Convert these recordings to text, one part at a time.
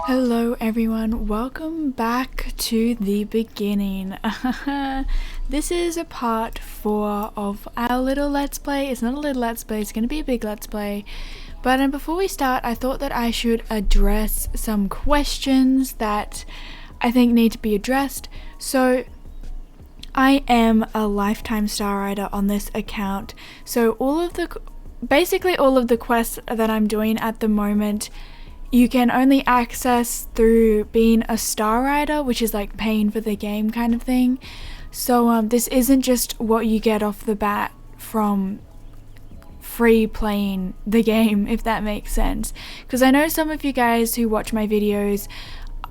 Hello everyone, welcome back to the beginning. This is a part 4 of our little let's play. It's not a little let's play, it's going to be a big let's play. But before we start, I thought that I should address some questions that I think need to be addressed. So I am a lifetime star rider on this account, so basically all of the quests that I'm doing at the moment you can only access through being a star rider, which is like paying for the game kind of thing. So this isn't just what you get off the bat from free playing the game, if that makes sense. Because I know some of you guys who watch my videos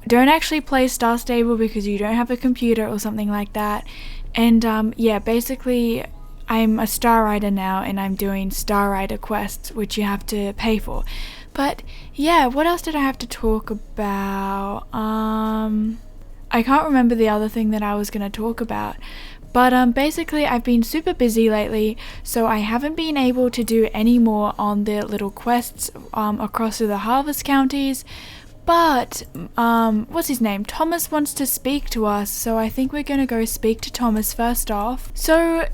don't actually play Star Stable because you don't have a computer or something like that. And yeah, basically I'm a star rider now and I'm doing star rider quests, which you have to pay for. But yeah, what else did I have to talk about? I can't remember the other thing that I was going to talk about. But basically I've been super busy lately, so I haven't been able to do any more on the little quests across the harvest counties. But what's his name? Thomas wants to speak to us, so I think we're going to go speak to Thomas first off. So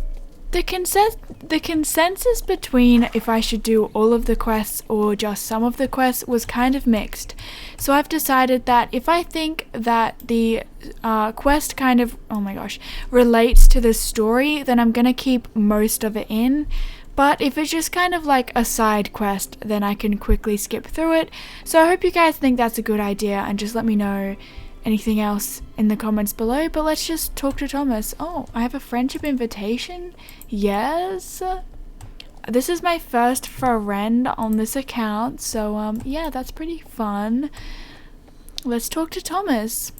the consensus between if I should do all of the quests or just some of the quests was kind of mixed. So I've decided that if I think that the quest kind of, oh my gosh, relates to the story, then I'm gonna keep most of it in. But if it's just kind of like a side quest, then I can quickly skip through it. So I hope you guys think that's a good idea and just let me know anything else in the comments below. But let's just talk to Thomas. Oh, I have a friendship invitation. Yes, this is my first friend on this account, so yeah, that's pretty fun. Let's talk to Thomas.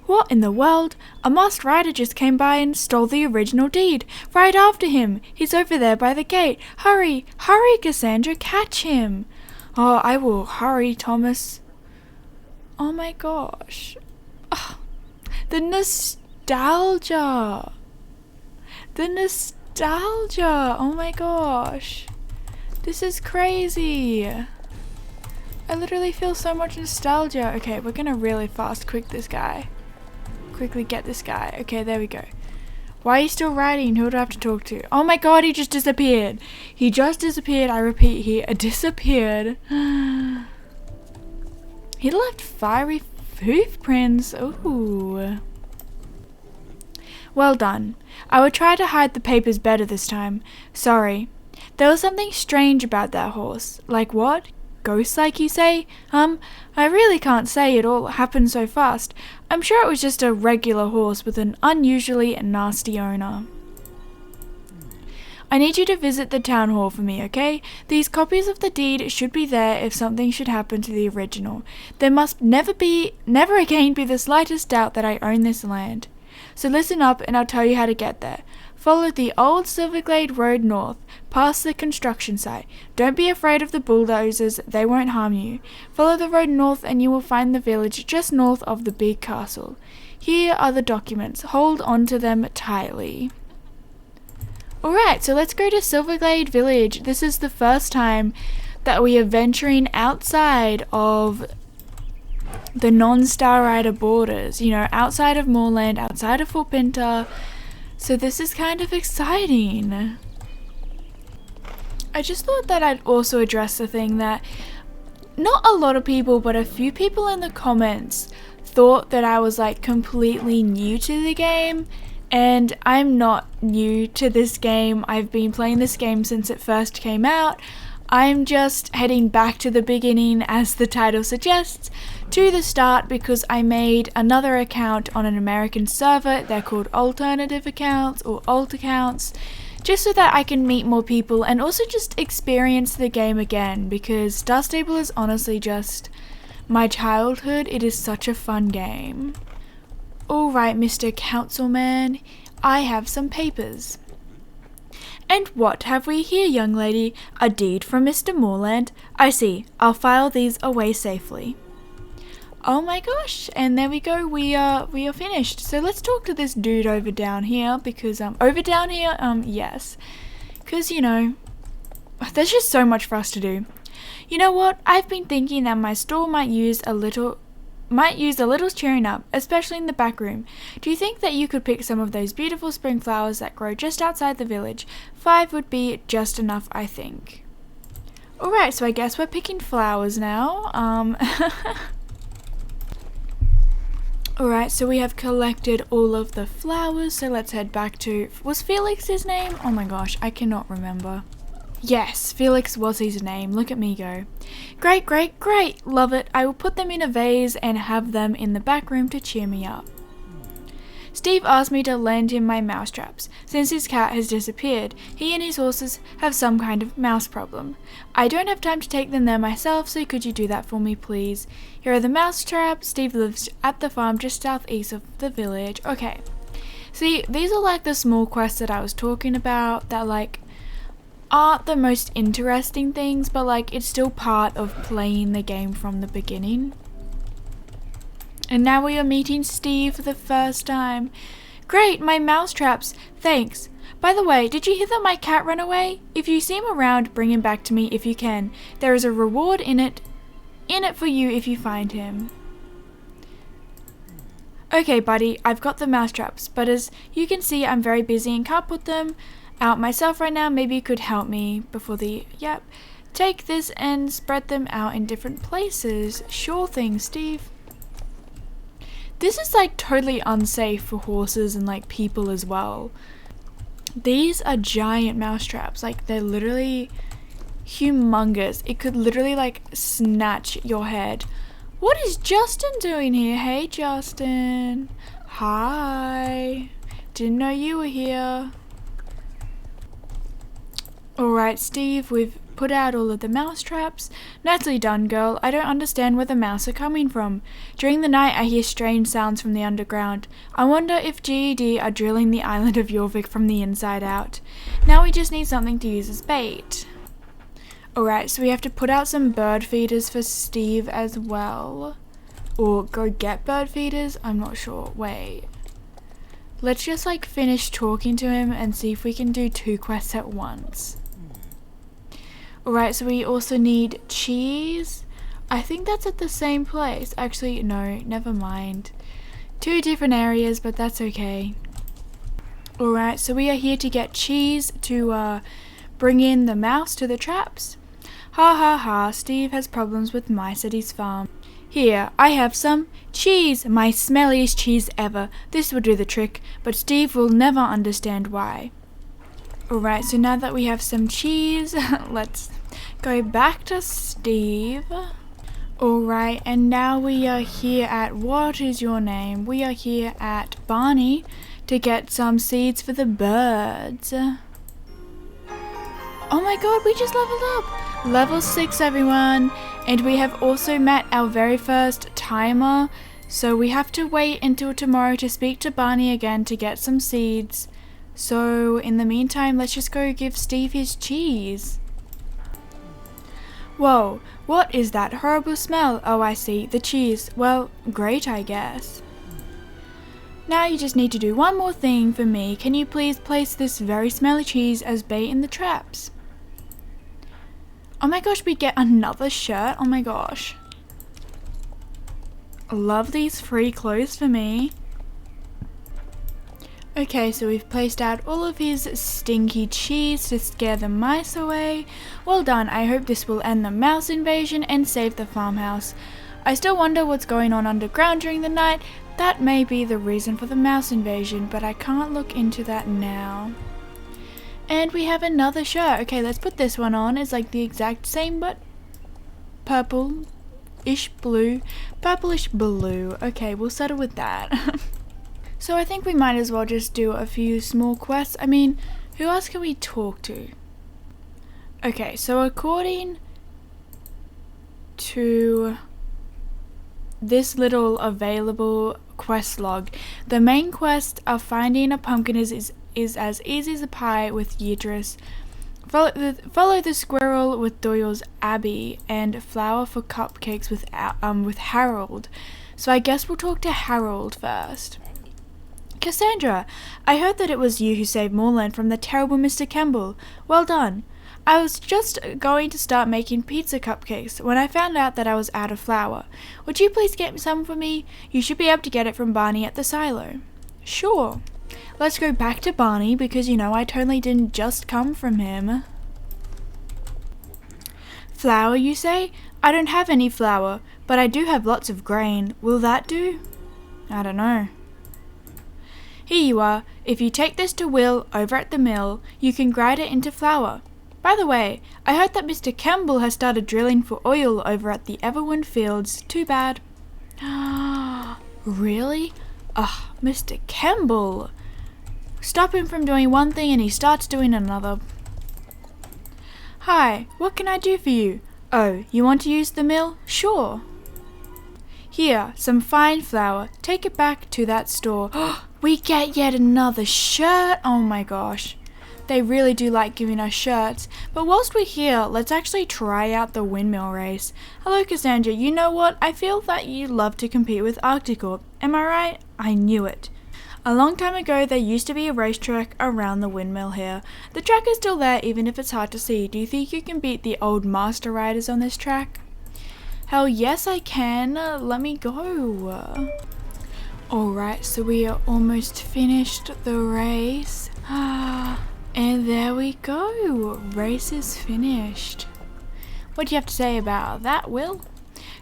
What in the world? A masked rider just came by and stole the original deed. Right after him. He's over there by the gate. Hurry, hurry, Cassandra, catch him. Oh, I will hurry, Thomas. Oh my gosh. Oh, the nostalgia. The nostalgia. Oh my gosh. This is crazy. I literally feel so much nostalgia. Okay, we're gonna really quickly get this guy. Okay, there we go. Why are you still riding? Who do I have to talk to? Oh my god, he just disappeared. He just disappeared. I repeat, he disappeared. He left fiery hoof prints. Ooh. Well done. I will try to hide the papers better this time. Sorry. There was something strange about that horse. Like what? Ghost-like, you say? I really can't say. It all happened so fast. I'm sure it was just a regular horse with an unusually nasty owner. I need you to visit the town hall for me, okay? These copies of the deed should be there if something should happen to the original. There must never again be the slightest doubt that I own this land. So listen up and I'll tell you how to get there. Follow the old Silverglade road north, past the construction site. Don't be afraid of the bulldozers, they won't harm you. Follow the road north and you will find the village just north of the big castle. Here are the documents. Hold on to them tightly. Alright, so let's go to Silverglade Village. This is the first time that we are venturing outside of the non-Star Rider borders. You know, outside of Moorland, outside of Fort Pinter. So this is kind of exciting. I just thought that I'd also address the thing that not a lot of people, but a few people in the comments thought that I was like completely new to the game. And I'm not new to this game. I've been playing this game since it first came out. I'm just heading back to the beginning, as the title suggests, to the start, because I made another account on an American server. They're called alternative accounts or alt accounts, just so that I can meet more people and also just experience the game again, because Star Stable is honestly just my childhood. It is such a fun game. Alright, Mr. Councilman, I have some papers. And what have we here, young lady? A deed from Mr. Moorland? I see. I'll file these away safely. Oh my gosh, and there we go, we are finished. So let's talk to this dude over down here, because yes, because you know, there's just so much for us to do. You know what, I've been thinking that my store might use a little cheering up, especially in the back room. Do you think that you could pick some of those beautiful spring flowers that grow just outside the village? 5 would be just enough, I think. Alright, so I guess we're picking flowers now. Alright, so we have collected all of the flowers, so let's head back to... Was Felix his name? Oh my gosh, I cannot remember. Yes, Felix was his name. Look at me go. Great, great, great! Love it. I will put them in a vase and have them in the back room to cheer me up. Steve asked me to lend him my mousetraps. Since his cat has disappeared, he and his horses have some kind of mouse problem. I don't have time to take them there myself, so could you do that for me, please? Here are the mousetraps. Steve lives at the farm just southeast of the village. Okay. See, these are like the small quests that I was talking about that like aren't the most interesting things, but like it's still part of playing the game from the beginning. And now we are meeting Steve for the first time. Great, my mousetraps. Thanks. By the way, did you hear that my cat ran away? If you see him around, bring him back to me if you can. There is a reward in it for you if you find him. Okay, buddy, I've got the mousetraps, but as you can see, I'm very busy and can't put them out myself right now. Maybe you could help me before the... Yep. Take this and spread them out in different places. Sure thing, Steve. This is like totally unsafe for horses and like people as well. These are giant mousetraps. Like they're literally humongous. It could literally like snatch your head. What is Justin doing here? Hey Justin. Hi. Didn't know you were here. Alright Steve, we've put out all of the mouse traps. Nicely done, girl. I don't understand where the mouse are coming from. During the night I hear strange sounds from the underground. I wonder if GED are drilling the island of Jorvik from the inside out. Now we just need something to use as bait. Alright, so we have to put out some bird feeders for Steve as well. Or go get bird feeders? I'm not sure. Wait. Let's just like finish talking to him and see if we can do 2 quests at once. Alright, so we also need cheese. I think that's at the same place. Actually, no, never mind. 2 different areas, but that's okay. Alright, so we are here to get cheese to bring in the mouse to the traps. Ha ha ha, Steve has problems with mice at his farm. Here, I have some cheese, my smelliest cheese ever. This will do the trick, but Steve will never understand why. Alright, so now that we have some cheese, let's go back to Steve. Alright, and now we are here at, what is your name? We are here at Barney to get some seeds for the birds. Oh my god, we just leveled up! Level 6, everyone! And we have also met our very first timer, so we have to wait until tomorrow to speak to Barney again to get some seeds. So in the meantime, let's just go give Steve his cheese. Whoa, what is that horrible smell? Oh, I see, the cheese. Well, great, I guess. Now you just need to do one more thing for me. Can you please place this very smelly cheese as bait in the traps? Oh my gosh, we get another shirt. Oh my gosh. Love these free clothes for me. Okay, so we've placed out all of his stinky cheese to scare the mice away. Well done, I hope this will end the mouse invasion and save the farmhouse. I still wonder what's going on underground during the night. That may be the reason for the mouse invasion, but I can't look into that now. And we have another shirt. Okay, let's put this one on. It's like the exact same, but purple-ish blue. Purplish blue. Okay, we'll settle with that. So I think we might as well just do a few small quests. I mean, who else can we talk to? Okay, so according to this little available quest log, the main quest of finding a pumpkin is as easy as a pie with Yidris. Follow the squirrel with Doyle's Abby, and flour for cupcakes with Harold. So I guess we'll talk to Harold first. Cassandra, I heard that it was you who saved Moorland from the terrible Mr. Campbell. Well done. I was just going to start making pizza cupcakes when I found out that I was out of flour. Would you please get some for me? You should be able to get it from Barney at the silo. Sure. Let's go back to Barney because I totally didn't just come from him. Flour, you say? I don't have any flour, but I do have lots of grain. Will that do? I don't know. Here you are. If you take this to Will over at the mill, you can grind it into flour. By the way, I heard that Mr. Campbell has started drilling for oil over at the Everwind Fields. Too bad. Really? Ugh, Mr. Campbell. Stop him from doing one thing and he starts doing another. Hi, what can I do for you? Oh, you want to use the mill? Sure. Here, some fine flour. Take it back to that store. We get yet another shirt. Oh my gosh. They really do like giving us shirts. But whilst we're here, let's actually try out the Windmill Race. Hello, Cassandra. You know what? I feel that you love to compete with Arcticorp. Am I right? I knew it. A long time ago, there used to be a racetrack around the windmill here. The track is still there, even if it's hard to see. Do you think you can beat the old master riders on this track? Hell yes, I can. Let me go. Alright, so we are almost finished the race. And there we go. Race is finished. What do you have to say about that, Will?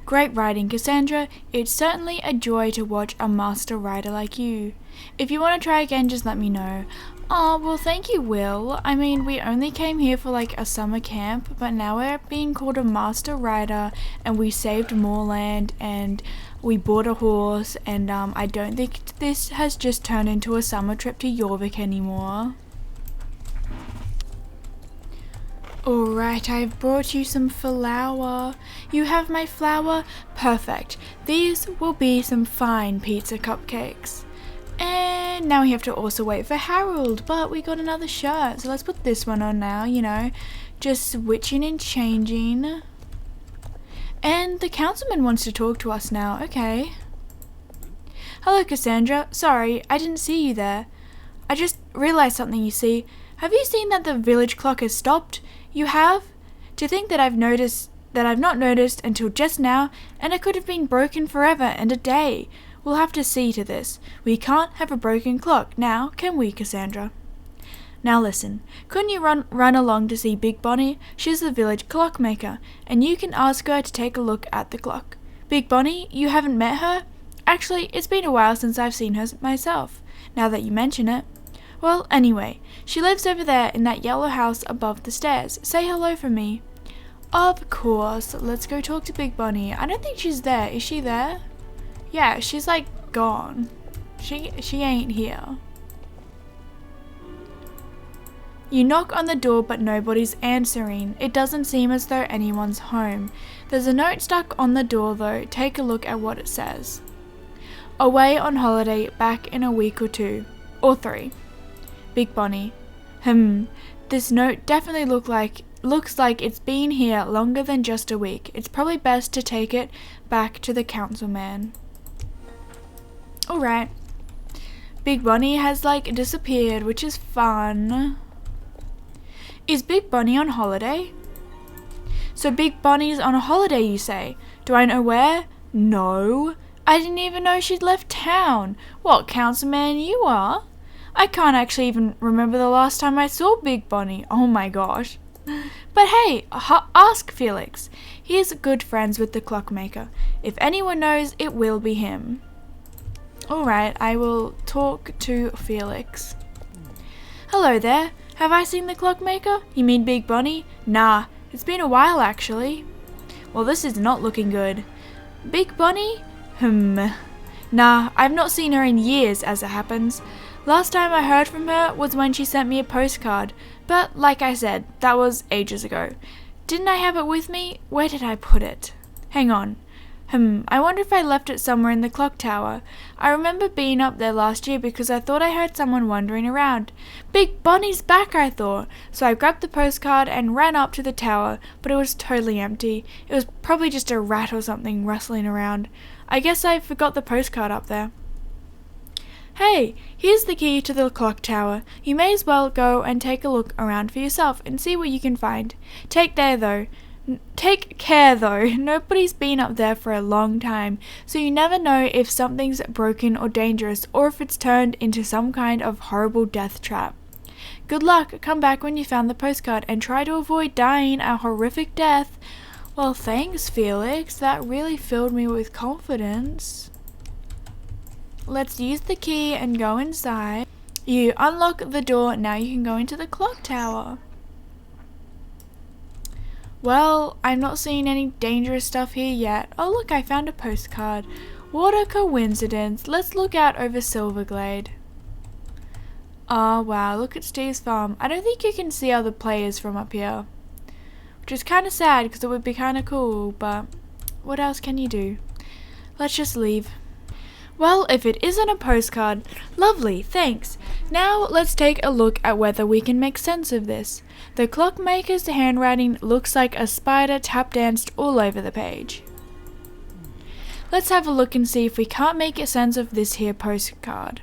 Great riding, Cassandra. It's certainly a joy to watch a master rider like you. If you want to try again, just let me know. Oh, well, thank you, Will. I mean, we only came here for like a summer camp, but now we're being called a master rider, and we saved Moorland, and we bought a horse, and I don't think this has just turned into a summer trip to Jorvik anymore. Alright, I've brought you some flour. You have my flour? Perfect. These will be some fine pizza cupcakes. And now we have to also wait for Harold, but we got another shirt, so let's put this one on now, just switching and changing. And the councilman wants to talk to us now, okay. Hello, Cassandra. Sorry, I didn't see you there. I just realized something, you see. Have you seen that the village clock has stopped? You have? To think that I've not noticed until just now, and it could have been broken forever and a day. We'll have to see to this. We can't have a broken clock now, can we, Cassandra? Now listen, couldn't you run along to see Big Bonnie? She's the village clockmaker, and you can ask her to take a look at the clock. Big Bonnie, you haven't met her? Actually, it's been a while since I've seen her myself, now that you mention it. Well, anyway, she lives over there in that yellow house above the stairs. Say hello for me. Of course. Let's go talk to Big Bonnie. I don't think she's there. Is she there? Yeah, she's like gone. She ain't here. You knock on the door but nobody's answering. It doesn't seem as though anyone's home. There's a note stuck on the door though. Take a look at what it says. Away on holiday, back in a week or 2. Or 3. Big Bonnie. This note definitely looks like it's been here longer than just a week. It's probably best to take it back to the councilman. Alright. Big Bonnie has disappeared, which is fun. Is Big Bonnie on holiday? So Big Bonnie's on a holiday, you say? Do I know where? No. I didn't even know she'd left town. What councilman you are? I can't actually even remember the last time I saw Big Bonnie. Oh my gosh. But hey, ask Felix. He is good friends with the clockmaker. If anyone knows, it will be him. Alright, I will talk to Felix. Hello there. Have I seen the clockmaker? You mean Big Bonnie? Nah, it's been a while actually. Well, this is not looking good. Big Bonnie? Nah, I've not seen her in years as it happens. Last time I heard from her was when she sent me a postcard, but like I said, that was ages ago. Didn't I have it with me? Where did I put it? Hang on. I wonder if I left it somewhere in the clock tower. I remember being up there last year because I thought I heard someone wandering around. Big Bonnie's back, I thought. So I grabbed the postcard and ran up to the tower, but it was totally empty. It was probably just a rat or something rustling around. I guess I forgot the postcard up there. Hey, here's the key to the clock tower. You may as well go and take a look around for yourself and see what you can find. Take care though, nobody's been up there for a long time, so you never know if something's broken or dangerous, or if it's turned into some kind of horrible death trap. Good luck, come back when you found the postcard and try to avoid dying a horrific death. Well, thanks, Felix, that really filled me with confidence. Let's use the key and go inside. You unlock the door, now you can go into the clock tower. Well, I'm not seeing any dangerous stuff here yet. Oh look, I found a postcard. What a coincidence. Let's look out over Silverglade. Oh wow, look at Steve's farm. I don't think you can see other players from up here. Which is kind of sad because it would be kind of cool, but what else can you do? Let's just leave. Well, if it isn't a postcard, lovely, thanks. Now let's take a look at whether we can make sense of this. The clockmaker's handwriting looks like a spider tap danced all over the page. Let's have a look and see if we can't make sense of this here postcard.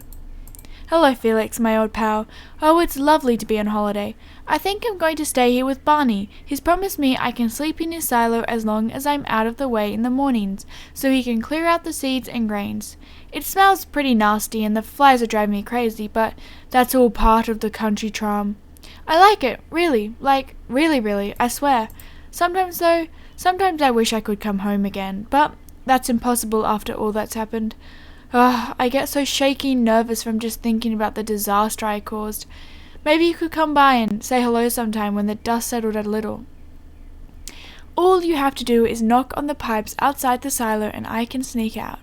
Hello Felix, my old pal. Oh, it's lovely to be on holiday. I think I'm going to stay here with Barney. He's promised me I can sleep in his silo as long as I'm out of the way in the mornings, so he can clear out the seeds and grains. It smells pretty nasty and the flies are driving me crazy, but that's all part of the country charm. I like it, really, really, I swear. Sometimes I wish I could come home again, but that's impossible after all that's happened. I get so shaky and nervous from just thinking about the disaster I caused. Maybe you could come by and say hello sometime when the dust settled a little. All you have to do is knock on the pipes outside the silo and I can sneak out.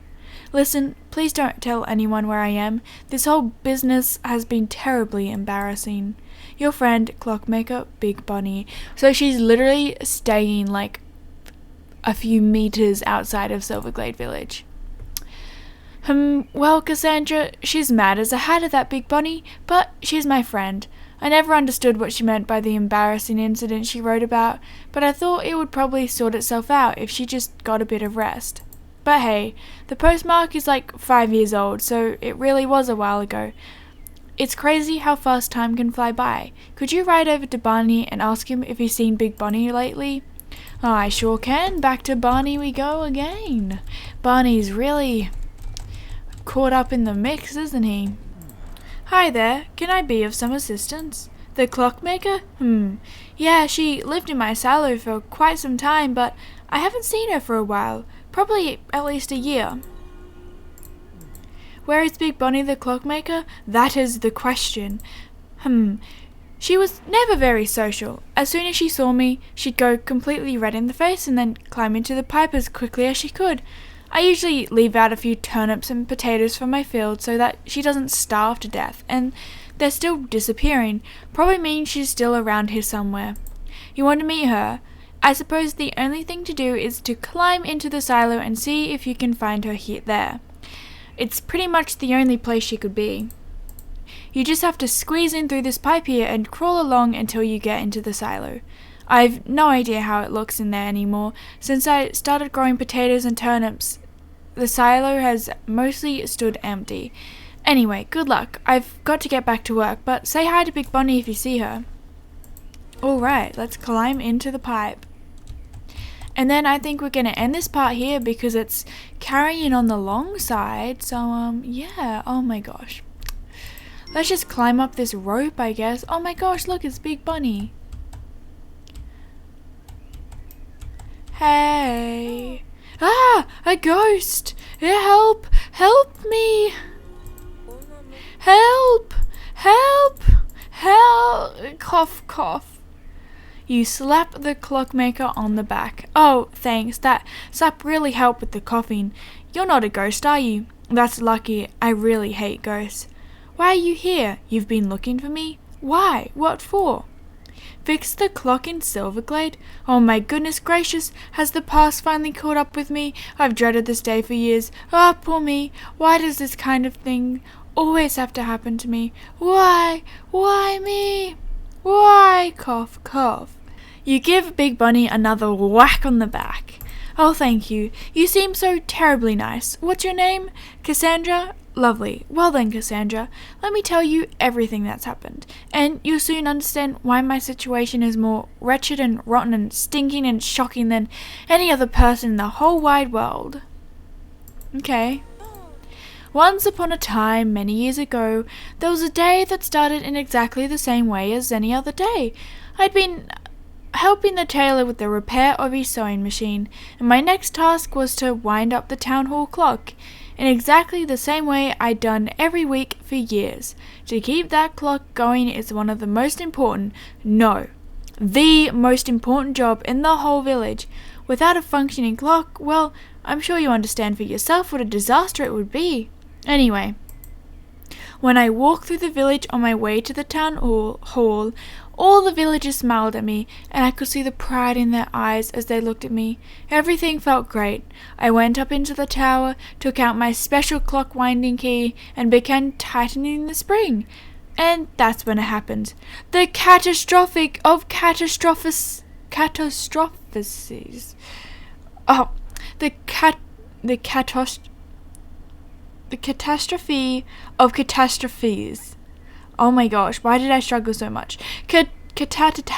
Listen, please don't tell anyone where I am. This whole business has been terribly embarrassing. Your friend, Clockmaker, Big Bonnie. So she's literally staying like a few meters outside of Silverglade Village. Well, Cassandra, she's mad as a hat at that Big Bonnie, but she's my friend. I never understood what she meant by the embarrassing incident she wrote about, but I thought it would probably sort itself out if she just got a bit of rest. But hey, the postmark is like 5 years old, so it really was a while ago. It's crazy how fast time can fly by. Could you ride over to Barney and ask him if he's seen Big Bonnie lately? Oh, I sure can. Back to Barney we go again. Barney's really caught up in the mix, isn't he? Hi there, can I be of some assistance? The clockmaker? Yeah, she lived in my silo for quite some time, but I haven't seen her for a while. Probably at least a year. Where is Big Bonnie the clockmaker? That is the question. She was never very social. As soon as she saw me, she'd go completely red in the face and then climb into the pipe as quickly as she could. I usually leave out a few turnips and potatoes from my field so that she doesn't starve to death, and they're still disappearing. Probably means she's still around here somewhere. You want to meet her? I suppose the only thing to do is to climb into the silo and see if you can find her there. It's pretty much the only place she could be. You just have to squeeze in through this pipe here and crawl along until you get into the silo. I've no idea how it looks in there anymore. Since I started growing potatoes and turnips, the silo has mostly stood empty. Anyway, good luck. I've got to get back to work, but say hi to Big Bonnie if you see her. Alright, let's climb into the pipe. And then I think we're going to end this part here because it's carrying on the long side. So, yeah. Oh my gosh. Let's just climb up this rope, I guess. Oh my gosh, look, it's Big Bonnie. Hey. Ah, a ghost. Help. Help me. Help. Help. Help. Cough, cough. You slap the clockmaker on the back. Oh, thanks. That slap really helped with the coughing. You're not a ghost, are you? That's lucky. I really hate ghosts. Why are you here? You've been looking for me? Why? What for? Fix the clock in Silverglade? Oh my goodness gracious, has the past finally caught up with me? I've dreaded this day for years. Ah, poor me. Why does this kind of thing always have to happen to me? Why? Why me? Why? Cough, cough. You give Big Bunny another whack on the back. Oh, thank you. You seem so terribly nice. What's your name? Cassandra? Lovely. Well then, Cassandra, let me tell you everything that's happened, and you'll soon understand why my situation is more wretched and rotten and stinking and shocking than any other person in the whole wide world. Okay. Once upon a time, many years ago, there was a day that started in exactly the same way as any other day. I'd been helping the tailor with the repair of his sewing machine, and my next task was to wind up the town hall clock in exactly the same way I'd done every week for years. To keep that clock going is one of the most important, no, the most important job in the whole village. Without a functioning clock, well, I'm sure you understand for yourself what a disaster it would be. Anyway, when I walked through the village on my way to the town hall, all the villagers smiled at me, and I could see the pride in their eyes as they looked at me. Everything felt great. I went up into the tower, took out my special clock winding key, and began tightening the spring. And that's when it happened. The catastrophic of catastrophes. Oh, the catastrophe of catastrophes. Oh my gosh, why did I struggle so much? Catastrophe.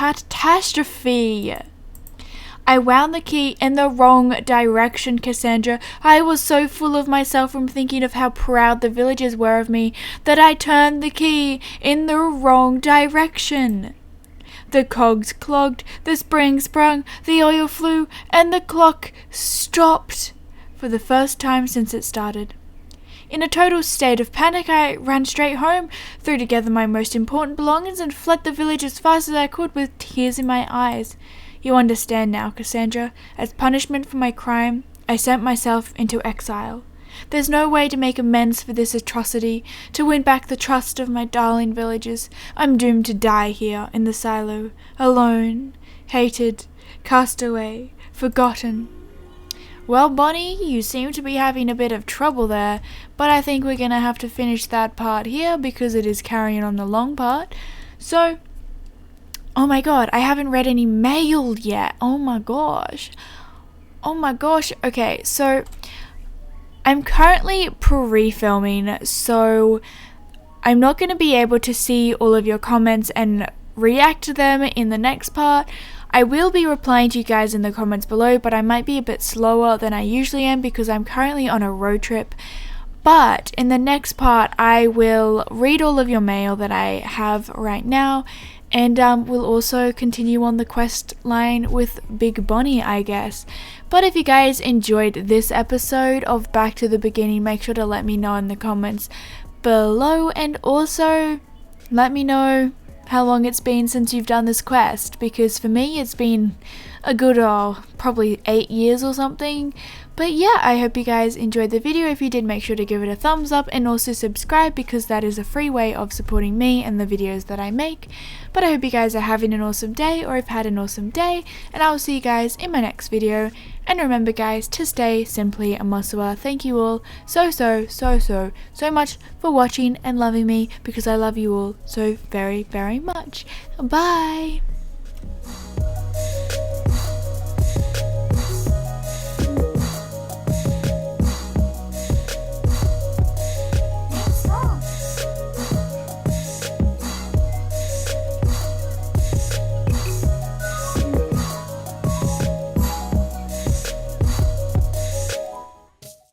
I wound the key in the wrong direction, Cassandra. I was so full of myself from thinking of how proud the villagers were of me that I turned the key in the wrong direction. The cogs clogged, the spring sprung, the oil flew, and the clock stopped for the first time since it started. In a total state of panic, I ran straight home, threw together my most important belongings, and fled the village as fast as I could with tears in my eyes. You understand now, Cassandra. As punishment for my crime, I sent myself into exile. There's no way to make amends for this atrocity, to win back the trust of my darling villagers. I'm doomed to die here in the silo, alone, hated, cast away, forgotten. Well, Bonnie, you seem to be having a bit of trouble there, but I think we're going to have to finish that part here because it is carrying on the long part. So, oh my god, I haven't read any mail yet. Oh my gosh. Oh my gosh. Okay, so I'm currently pre-filming, so I'm not going to be able to see all of your comments and react to them in the next part. I will be replying to you guys in the comments below, but I might be a bit slower than I usually am because I'm currently on a road trip. But in the next part, I will read all of your mail that I have right now, and we'll also continue on the quest line with Big Bonnie, I guess. But if you guys enjoyed this episode of Back to the Beginning, make sure to let me know in the comments below, and also let me know how long it's been since you've done this quest, because for me it's been a good probably 8 years or something. But yeah, I hope you guys enjoyed the video. If you did, make sure to give it a thumbs up and also subscribe, because that is a free way of supporting me and the videos that I make. But I hope you guys are having an awesome day, or have had an awesome day, and I will see you guys in my next video. And remember guys, to stay simply a Masua. Thank you all so much for watching and loving me, because I love you all so very much. Bye!